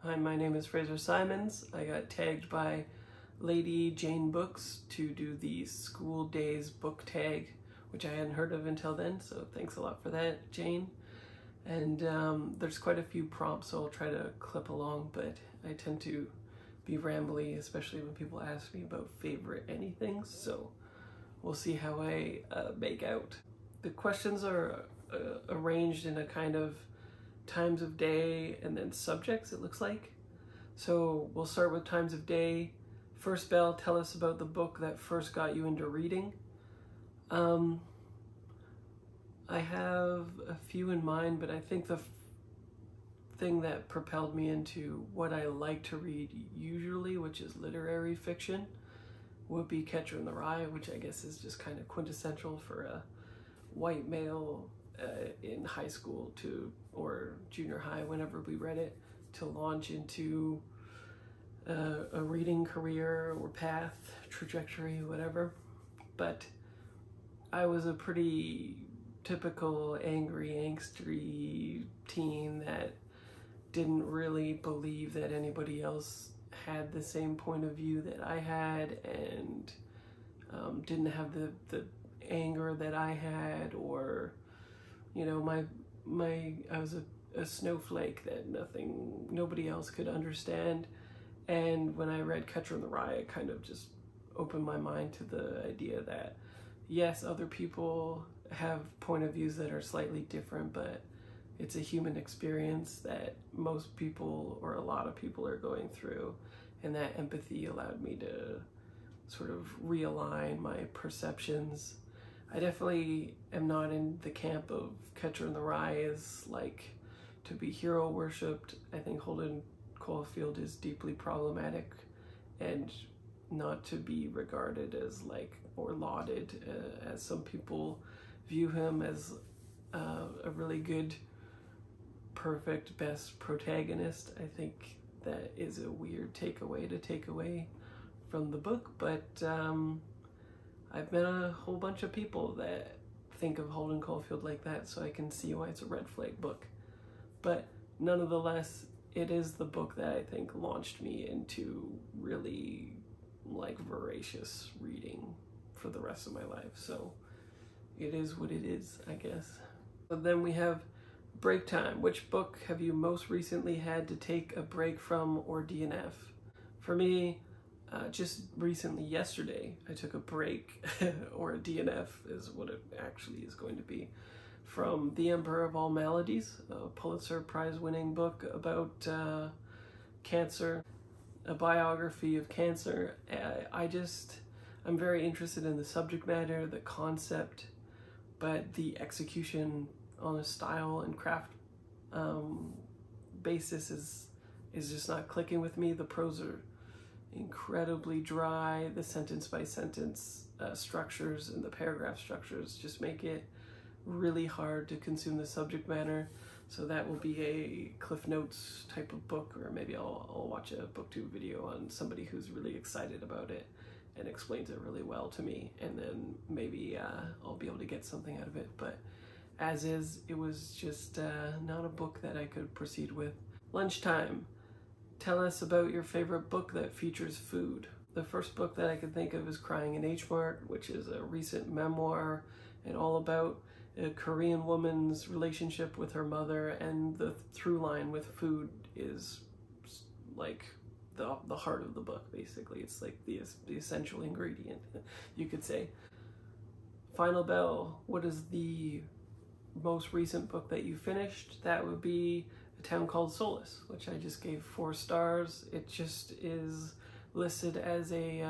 Hi, my name is Fraser Simons. I got tagged by Lady Jane Books to do the School Days book tag, which I hadn't heard of until then, so thanks a lot for that, Jane. And there's quite a few prompts, so I'll try to clip along, but I tend to be rambly, especially when people ask me about favorite anything, so we'll see how I make out. The questions are arranged in a kind of times of day and then subjects, it looks like. So we'll start with times of day. First bell, tell us about the book that first got you into reading. I have a few in mind, but I think the thing that propelled me into what I like to read usually, which is literary fiction, would be Catcher in the Rye, which I guess is just kind of quintessential for a white male in high school or junior high, whenever we read it, to launch into a reading career or path, trajectory, whatever. But I was a pretty typical angry, angsty teen that didn't really believe that anybody else had the same point of view that I had, and didn't have the anger that I had, or I was a snowflake that nobody else could understand. And when I read Catcher in the Rye, it kind of just opened my mind to the idea that yes, other people have point of views that are slightly different, but it's a human experience that most people, or a lot of people, are going through, and that empathy allowed me to sort of realign my perceptions. I definitely am not in the camp of Catcher in the Rye is like to be hero worshipped. I think Holden Caulfield is deeply problematic, and not to be regarded as or lauded as some people view him as a really good, perfect, best protagonist. I think that is a weird takeaway to take away from the book, but I've met a whole bunch of people that think of Holden Caulfield like that, so I can see why it's a red flag book. But nonetheless, it is the book that I think launched me into really voracious reading for the rest of my life. So it is what it is, I guess. So then we have break time. Which book have you most recently had to take a break from or DNF? For me, just recently, yesterday, I took a break, or a DNF is what it actually is going to be, from The Emperor of All Maladies, a Pulitzer Prize winning book about cancer, a biography of cancer. I'm very interested in the subject matter, the concept, but the execution on a style and craft basis is just not clicking with me. The prose are incredibly dry. The sentence by sentence structures and the paragraph structures just make it really hard to consume the subject matter. So that will be a Cliff Notes type of book, or maybe I'll watch a booktube video on somebody who's really excited about it and explains it really well to me, and then maybe I'll be able to get something out of it. But as is, it was just not a book that I could proceed with. Lunchtime. Tell us about your favorite book that features food. The first book that I could think of is Crying in H Mart, which is a recent memoir and all about a Korean woman's relationship with her mother, and the through line with food is like the heart of the book, basically. It's like the essential ingredient, you could say. Final bell. What is the most recent book that you finished? That would be A Town Called Solace, which I just gave 4 stars. It just is listed as it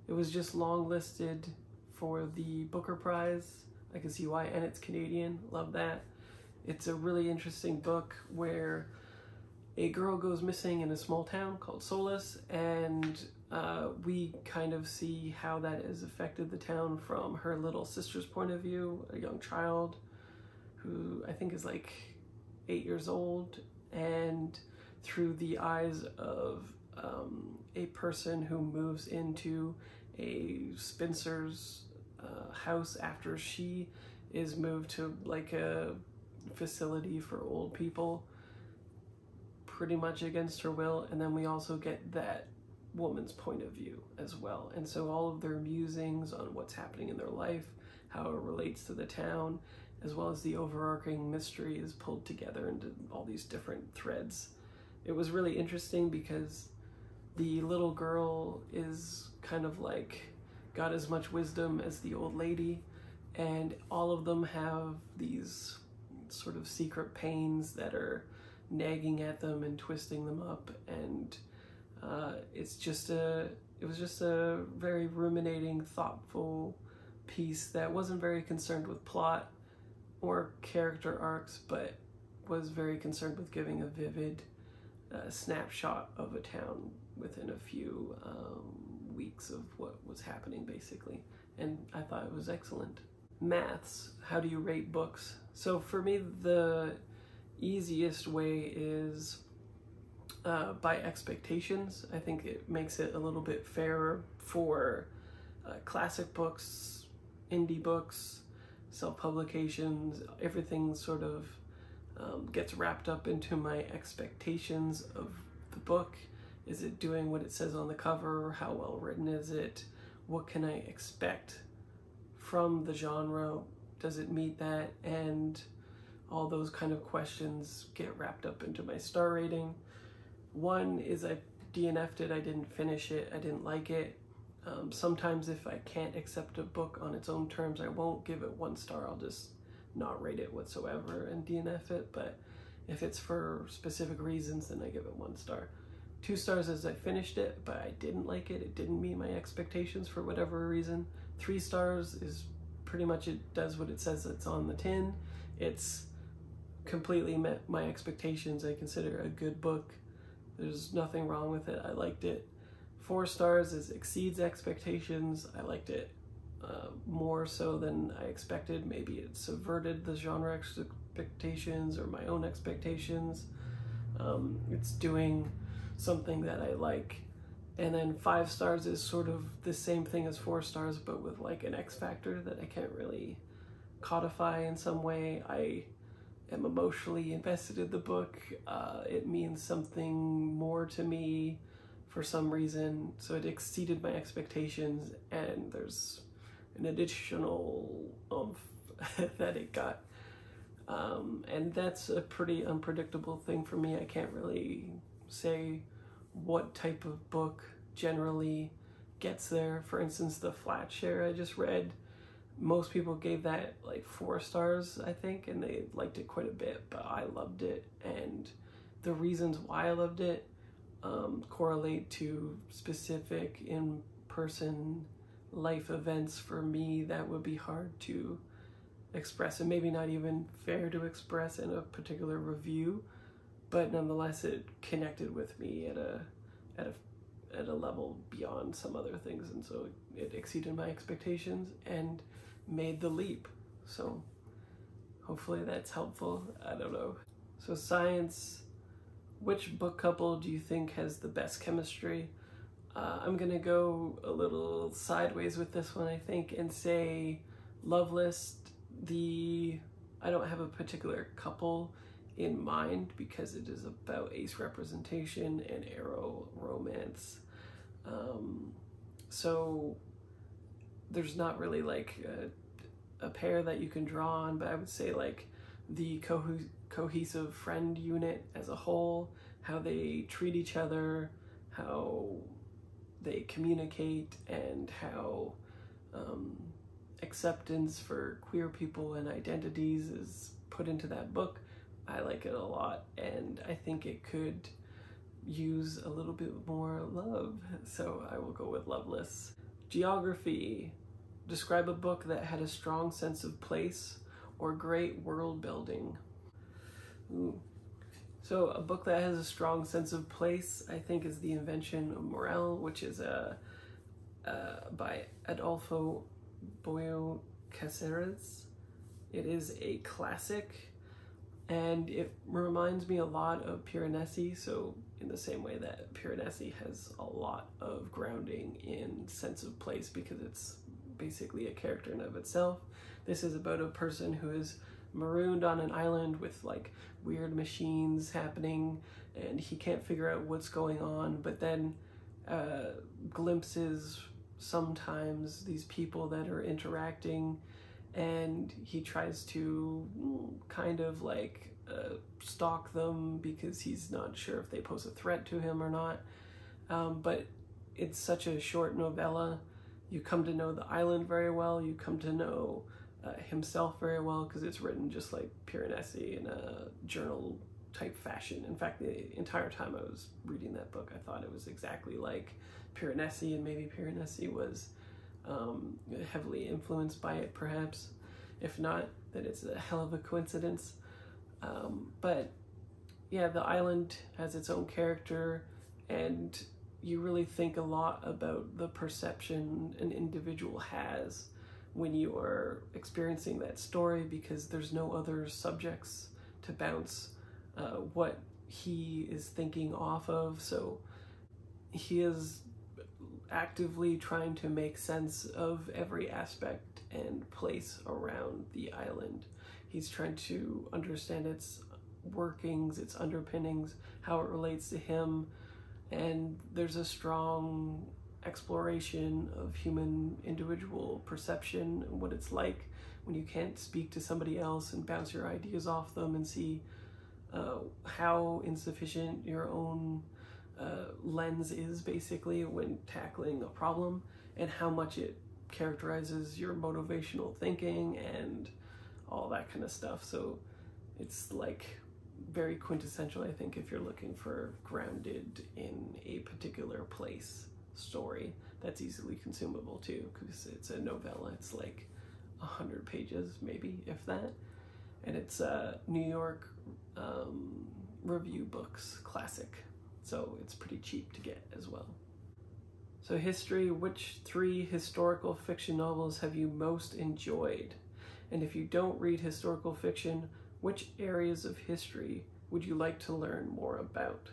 was just long listed for the Booker Prize. I can see why, and it's Canadian. Love that. It's a really interesting book where a girl goes missing in a small town called Solace, and we kind of see how that has affected the town from her little sister's point of view, a young child who I think is 8 years old, and through the eyes of a person who moves into a spinster's house after she is moved to a facility for old people. pretty much against her will, and then we also get that woman's point of view as well. And so all of their musings on what's happening in their life, how it relates to the town, as well as the overarching mystery is pulled together into all these different threads. It was really interesting because the little girl is kind of like got as much wisdom as the old lady, and all of them have these sort of secret pains that are nagging at them and twisting them up, and it was just a very ruminating, thoughtful piece that wasn't very concerned with plot or character arcs, but was very concerned with giving a vivid snapshot of a town within a few weeks of what was happening, basically. And I thought it was excellent. Maths, how do you rate books? So for me, the easiest way is by expectations. I think it makes it a little bit fairer for classic books, indie books, self-publications. Everything sort of gets wrapped up into my expectations of the book. Is it doing what it says on the cover? How well written is it? What can I expect from the genre? Does it meet that? And all those kind of questions get wrapped up into my star rating. One is I DNF'd it, I didn't finish it, I didn't like it. Sometimes if I can't accept a book on its own terms, I won't give it 1 star. I'll just not rate it whatsoever and DNF it. But if it's for specific reasons, then I give it 1 star. 2 stars as I finished it, but I didn't like it. It didn't meet my expectations for whatever reason. 3 stars is pretty much it does what it says it's on the tin. It's completely met my expectations. I consider it a good book. There's nothing wrong with it. I liked it. 4 stars is exceeds expectations. I liked it more so than I expected. Maybe it subverted the genre expectations or my own expectations. It's doing something that I like. And then 5 stars is sort of the same thing as 4 stars, but with like an X factor that I can't really codify in some way. I am emotionally invested in the book. It means something more to me for some reason, so it exceeded my expectations, and there's an additional oomph that it got. And that's a pretty unpredictable thing for me. I can't really say what type of book generally gets there. For instance, the Flatshare I just read, most people gave that like 4 stars, I think, and they liked it quite a bit, but I loved it. And the reasons why I loved it correlate to specific in-person life events for me that would be hard to express, and maybe not even fair to express in a particular review, but nonetheless it connected with me at a level beyond some other things, and so it exceeded my expectations and made the leap. So hopefully that's helpful. I don't know. So science, which book couple do you think has the best chemistry? I'm gonna go a little sideways with this one, I think, and say Loveless. I don't have a particular couple in mind because it is about ace representation and Arrow romance. So there's not really like a pair that you can draw on, but I would say like the cohesive friend unit as a whole, how they treat each other, how they communicate, and how acceptance for queer people and identities is put into that book. I like it a lot, and I think it could use a little bit more love, so I will go with Loveless. Geography. Describe a book that had a strong sense of place or great world building. Ooh. So a book that has a strong sense of place, I think, is The Invention of Morel, which is by Adolfo Bioy Caceres. It is a classic, and it reminds me a lot of Piranesi, so in the same way that Piranesi has a lot of grounding in sense of place because it's basically a character in of itself. This is about a person who is marooned on an island with like weird machines happening, and he can't figure out what's going on, but then glimpses sometimes these people that are interacting, and he tries to kind of like stalk them because he's not sure if they pose a threat to him or not. But it's such a short novella. You come to know the island very well. You come to know himself very well, because it's written just like Piranesi in a journal type fashion. In fact, the entire time I was reading that book, I thought it was exactly like Piranesi, and maybe Piranesi was heavily influenced by it, perhaps. If not, then it's a hell of a coincidence. But yeah, the island has its own character, and you really think a lot about the perception an individual has when you are experiencing that story, because there's no other subjects to bounce what he is thinking off of. So he is actively trying to make sense of every aspect and place around the island. He's trying to understand its workings, its underpinnings, how it relates to him, and there's a strong exploration of human individual perception and what it's like when you can't speak to somebody else and bounce your ideas off them and see how insufficient your own lens is basically when tackling a problem, and how much it characterizes your motivational thinking and all that kind of stuff. So it's like very quintessential, I think, if you're looking for grounded in a particular place story that's easily consumable too, because it's a novella. It's like 100 pages, maybe, if that, and it's New York Review Books classic, so it's pretty cheap to get as well. So history, which 3 historical fiction novels have you most enjoyed? And if you don't read historical fiction, which areas of history would you like to learn more about?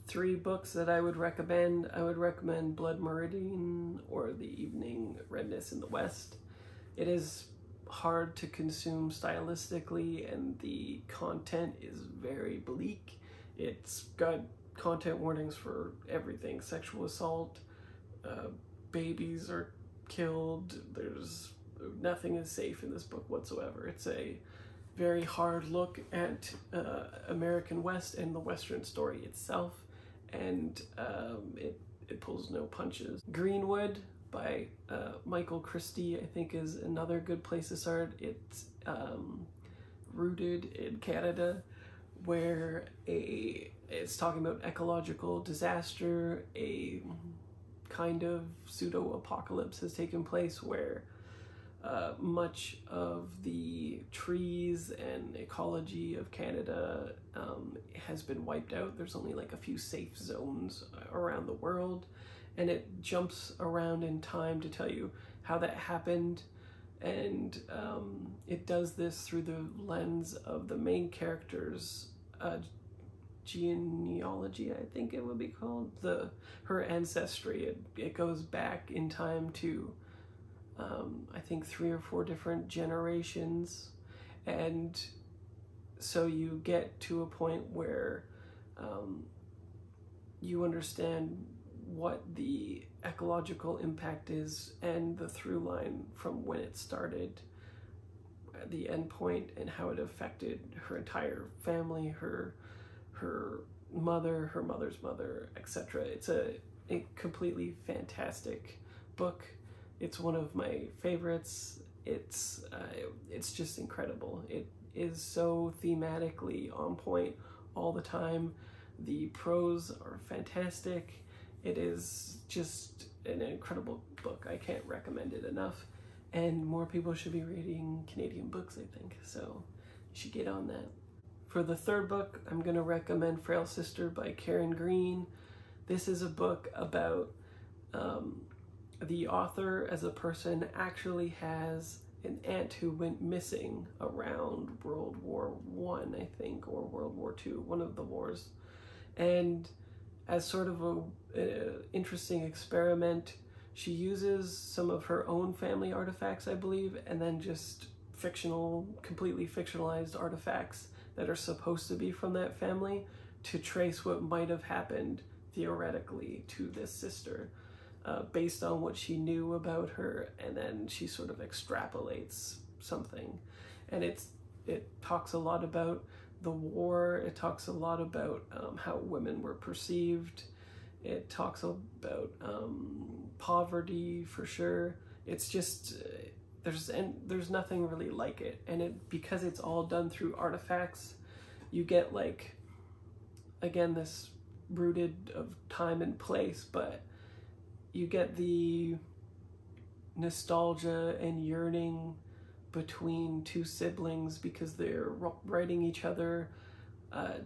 3 books that I would recommend. I would recommend Blood Meridian or The Evening Redness in the West. It is hard to consume stylistically, and the content is very bleak. It's got content warnings for everything. Sexual assault, babies are killed, nothing is safe in this book whatsoever. It's a very hard look at American West and the Western story itself, and it pulls no punches. Greenwood by Michael Christie, I think, is another good place to start. It's rooted in Canada, where it's talking about ecological disaster. A kind of pseudo-apocalypse has taken place where much of the trees and ecology of Canada has been wiped out. There's only like a few safe zones around the world, and it jumps around in time to tell you how that happened, and it does this through the lens of the main character's genealogy, I think it would be called, her ancestry. It goes back in time to I think 3 or 4 different generations, and so you get to a point where you understand what the ecological impact is and the through line from when it started, the end point, and how it affected her entire family, her mother, her mother's mother, etc. It's a completely fantastic book. It's one of my favorites. It's just incredible. It is so thematically on point all the time. The prose are fantastic. It is just an incredible book. I can't recommend it enough. And more people should be reading Canadian books, I think. So you should get on that. For the 3rd book, I'm going to recommend Frail Sister by Karen Green. This is a book about the author, as a person, actually has an aunt who went missing around World War I, I think, or World War II, one of the wars. And as sort of an interesting experiment, she uses some of her own family artifacts, I believe, and then just completely fictionalized artifacts that are supposed to be from that family to trace what might have happened theoretically to this sister based on what she knew about her, and then she sort of extrapolates something. And it talks a lot about the war, it talks a lot about how women were perceived, it talks about poverty for sure. It's just there's nothing really like it, and because it's all done through artifacts, you get like, again, this rooted of time and place, but you get the nostalgia and yearning between two siblings because they're writing each other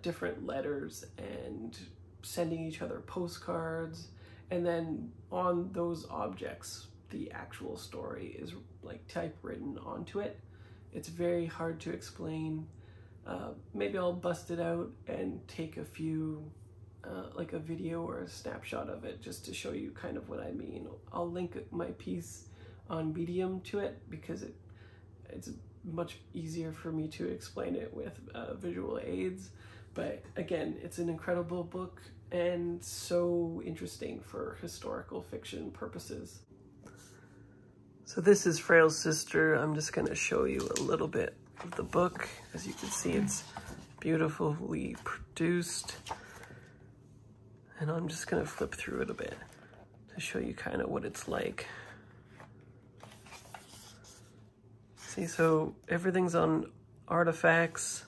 different letters and sending each other postcards, and then on those objects the actual story is like typewritten onto it. It's very hard to explain. Maybe I'll bust it out and take a few like a video or a snapshot of it just to show you kind of what I mean. I'll link my piece on Medium to it because it's much easier for me to explain it with visual aids. But again, it's an incredible book and so interesting for historical fiction purposes. So this is Frail's sister. I'm just going to show you a little bit of the book. As you can see, it's beautifully produced. And I'm just going to flip through it a bit to show you kind of what it's like. See, so everything's on artifacts.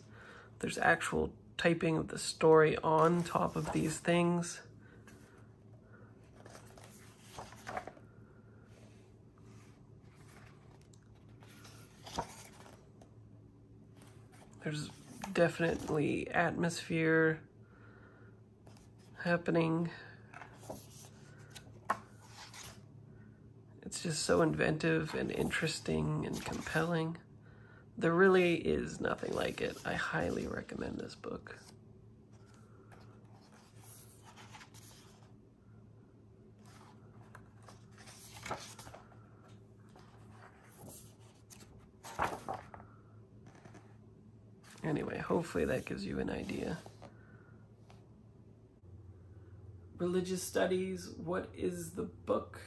There's actual typing of the story on top of these things. There's definitely atmosphere happening. It's just so inventive and interesting and compelling. There really is nothing like it. I highly recommend this book. Anyway, hopefully that gives you an idea. Religious studies, what is the book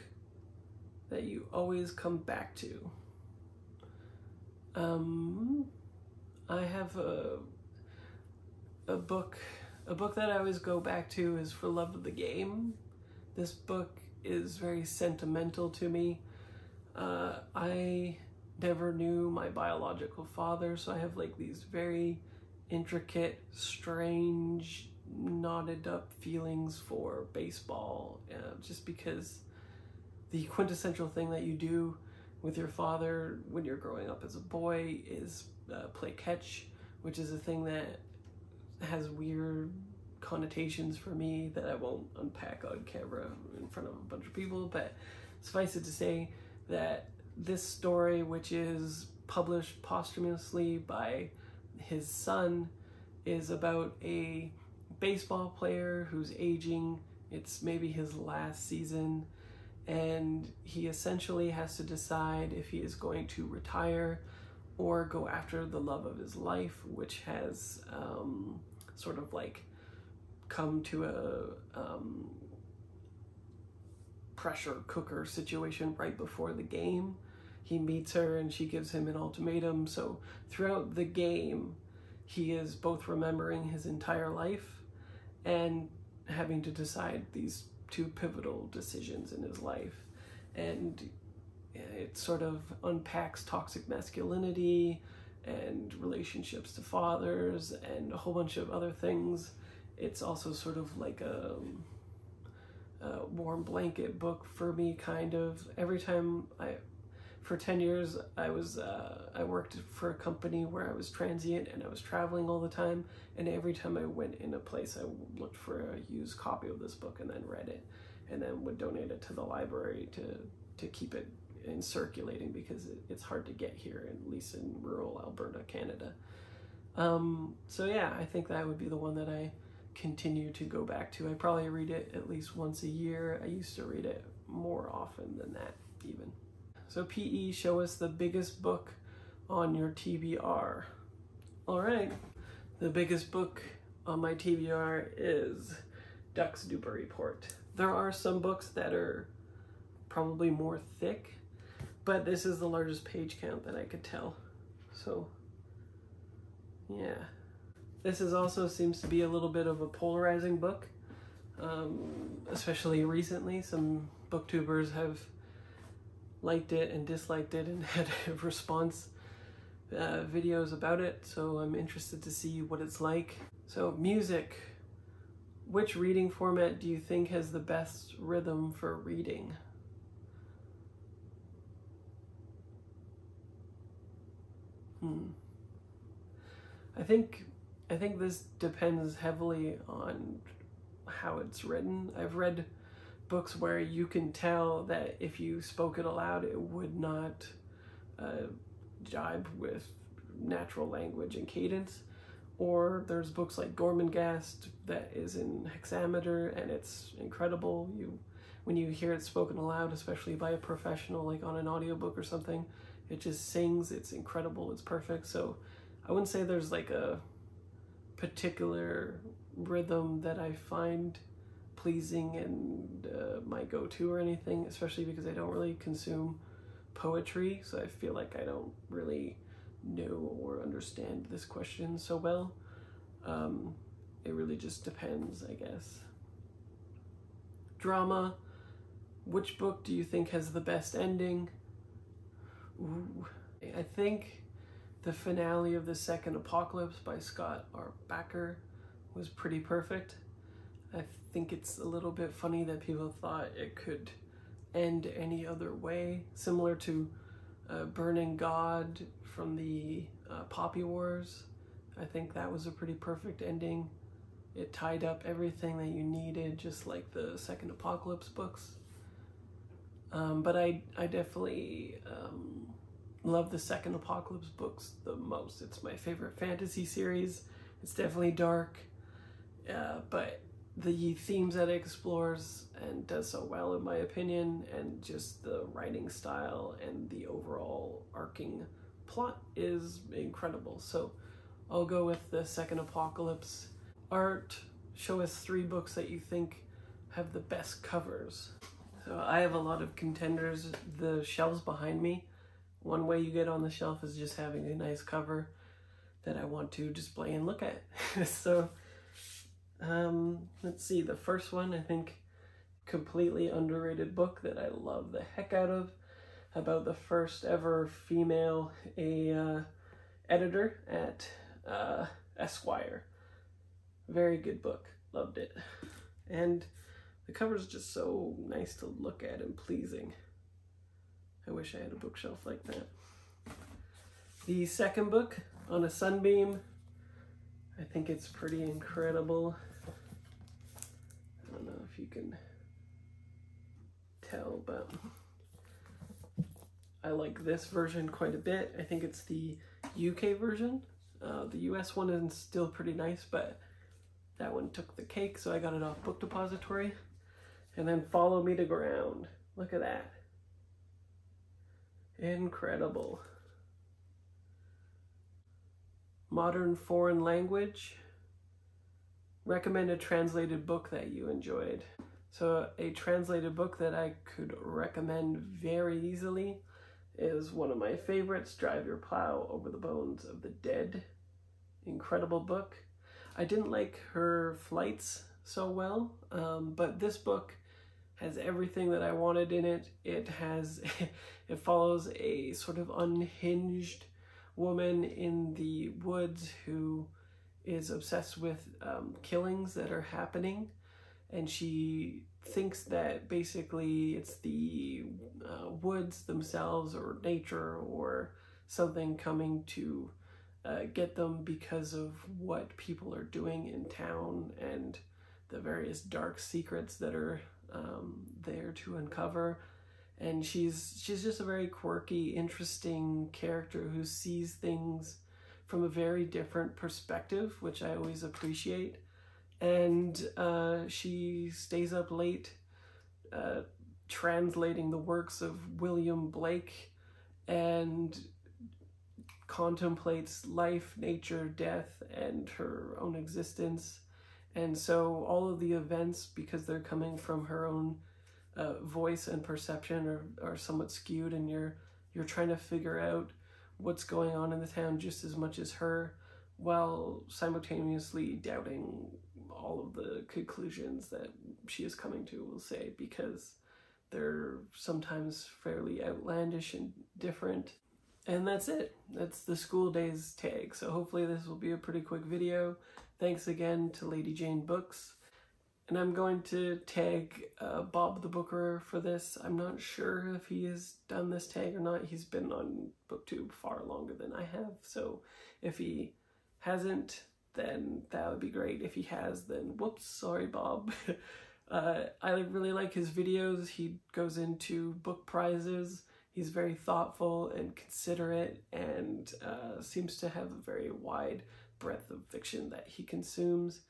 that you always come back to? I have a book that I always go back to is For Love of the Game. This book is very sentimental to me. I never knew my biological father, so I have like these very intricate, strange, knotted up feelings for baseball, just because the quintessential thing that you do with your father when you're growing up as a boy is play catch, which is a thing that has weird connotations for me that I won't unpack on camera in front of a bunch of people, but suffice it to say that this story, which is published posthumously by his son, is about a baseball player who's aging. It's maybe his last season, and he essentially has to decide if he is going to retire or go after the love of his life, which has sort of like come to a pressure cooker situation right before the game. He meets her and she gives him an ultimatum. So throughout the game, he is both remembering his entire life and having to decide these two pivotal decisions in his life. And it sort of unpacks toxic masculinity and relationships to fathers and a whole bunch of other things. It's also sort of like a warm blanket book for me, kind of. Every time for 10 years, I worked for a company where I was transient and I was traveling all the time. And every time I went in a place, I looked for a used copy of this book and then read it, and then would donate it to the library to keep it in circulating, because it's hard to get here, at least in rural Alberta, Canada. So yeah, I think that would be the one that I continue to go back to. I probably read it at least once a year. I used to read it more often than that even. So PE, show us the biggest book on your TBR? All right, the biggest book on my TBR is Ducks Newburyport. There are some books that are probably more thick, but this is the largest page count that I could tell. So, yeah. This is also seems to be a little bit of a polarizing book, especially recently. Some booktubers have liked it and disliked it and had response videos about it, so I'm interested to see what it's like. So, music. Which reading format do you think has the best rhythm for reading? I think this depends heavily on how it's written. I've read books where you can tell that if you spoke it aloud, it would not jibe with natural language and cadence. Or there's books like Gormenghast that is in hexameter and it's incredible. When you hear it spoken aloud, especially by a professional, like on an audiobook or something, it just sings, it's incredible, it's perfect. So I wouldn't say there's like a particular rhythm that I find pleasing and my go-to or anything, especially because I don't really consume poetry, so I feel like I don't really know or understand this question so well. It really just depends, I guess. Drama. Which book do you think has the best ending? Ooh. I think the finale of The Second Apocalypse by Scott R. Bakker was pretty perfect. I think it's a little bit funny that people thought it could end any other way, similar to Burning God from the Poppy Wars. I think that was a pretty perfect ending. It tied up everything that you needed, just like the Second Apocalypse books. But I definitely love the Second Apocalypse books the most. It's my favorite fantasy series. It's definitely dark, but the themes that it explores and does so well, in my opinion, and just the writing style and the overall arcing plot is incredible. So I'll go with the Second Apocalypse. Art, show us 3 books that you think have the best covers. So I have a lot of contenders. The shelves behind me, one way you get on the shelf is just having a nice cover that I want to display and look at. So let's see, the first one, I think, completely underrated book that I love the heck out of, about the first ever female editor at Esquire. Very good book, loved it. And the cover's just so nice to look at and pleasing. I wish I had a bookshelf like that. The second book, On a Sunbeam, I think it's pretty incredible. I don't know if you can tell, but I like this version quite a bit. I think it's the UK version. The US one is still pretty nice, but that one took the cake, so I got it off Book Depository. And then Follow Me to Ground. Look at that. Incredible. Modern Foreign Language. Recommend a translated book that you enjoyed. So a translated book that I could recommend very easily is one of my favorites, Drive Your Plow Over the Bones of the Dead. Incredible book. I didn't like her flights so well, but this book has everything that I wanted in it. It follows a sort of unhinged woman in the woods who is obsessed with killings that are happening, and she thinks that basically it's the woods themselves or nature or something coming to get them because of what people are doing in town and the various dark secrets that are there to uncover. And she's just a very quirky, interesting character who sees things from a very different perspective, which I always appreciate. And she stays up late translating the works of William Blake and contemplates life, nature, death, and her own existence. And so all of the events, because they're coming from her own voice and perception, are somewhat skewed, and you're trying to figure out what's going on in the town just as much as her, while simultaneously doubting all of the conclusions that she is coming to, we'll say, because they're sometimes fairly outlandish and different. And that's it. That's the School Days tag. So hopefully this will be a pretty quick video. Thanks again to Lady Jane Books. And I'm going to tag Bob the Booker for this. I'm not sure if he has done this tag or not. He's been on BookTube far longer than I have. So if he hasn't, then that would be great. If he has, then whoops, sorry Bob. I really like his videos. He goes into book prizes. He's very thoughtful and considerate, and seems to have a very wide breadth of fiction that he consumes.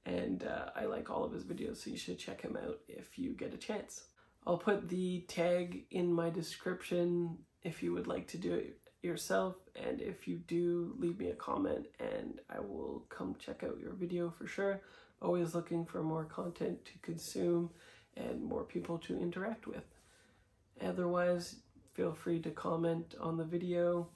And I like all of his videos, so you should check him out if you get a chance. I'll put the tag in my description if you would like to do it yourself, and if you do, leave me a comment and I will come check out your video for sure. Always looking for more content to consume and more people to interact with. Otherwise, feel free to comment on the video.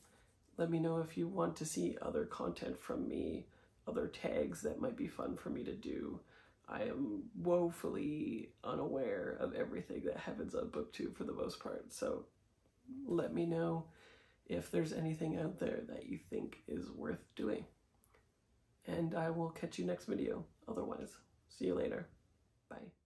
Let me know if you want to see other content from me, other tags that might be fun for me to do. I am woefully unaware of everything that happens on BookTube for the most part, so let me know if there's anything out there that you think is worth doing. And I will catch you next video. Otherwise, see you later. Bye.